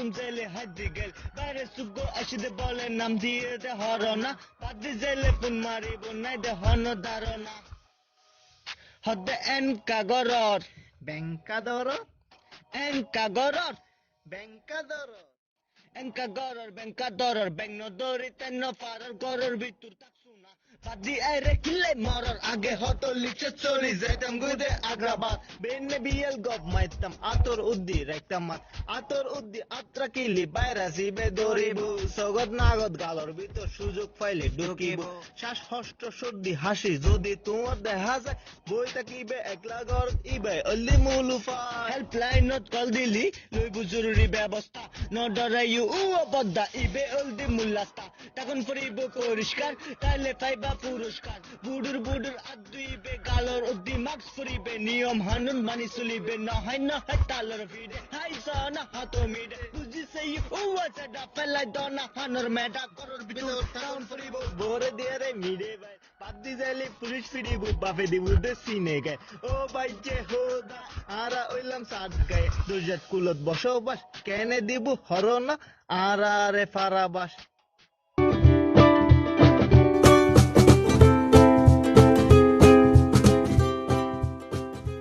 তুম জেলে হাজি গেল বাইরে সুগো আসিদে বলে নাম দিয়ে দে হরনা পাদি জেলে পুন মারিব নাই দে হন ধারণা হদে N কাগরর বেঙ্কাদর কাগরর বেঙ্কাদর Enka doror, beng no dori ten no farar goror bitur tak suna. Padi aire kille moror, age hoto liche chori zaitam gude agrabat. Benne biel gob maitam ator uddi rektamat. Ator uddi atra kili bayra zibe doribu. Sogod nagod galor bitor সুযোগ পাইলে ঢুকিব শ্বাস host সর্দি হাসি যদি তোমার দেখা যায় বই থাকিবে একলা ঘর ইবে অল্লি মুলুফা হেল্পলাইনত কল দিলি লইব জরুরি ব্যবস্থা ন ডরাইও বদ্দা ইবে অলদি মুল্লাস্তা তখন ফুরিব পরিষ্কার তাইলে পাইবা পুরস্কার বুডুর আদুইবে গালর উদ্দি মার্কস ফুরিবে নিয়ম হানুন মানি চলিবে নহয় তালর ফিডে হাই সানা হাতো মিডে বুঝিছে সেটা ফেলাই দনা হানর মেডা করর ভিতর টাউন ফুরিব ভোরে দিয়ে রে মিডে ভাই পাদি যাইলে পুলিশ ফিরিব বাফে দিব দে সিনে গায় ও ভাই যে হোদা আরা ওইলাম সাত গায়ে দুজাত কুলত বসবাস কেনে দিব হরনা আরা রে ফারাবাস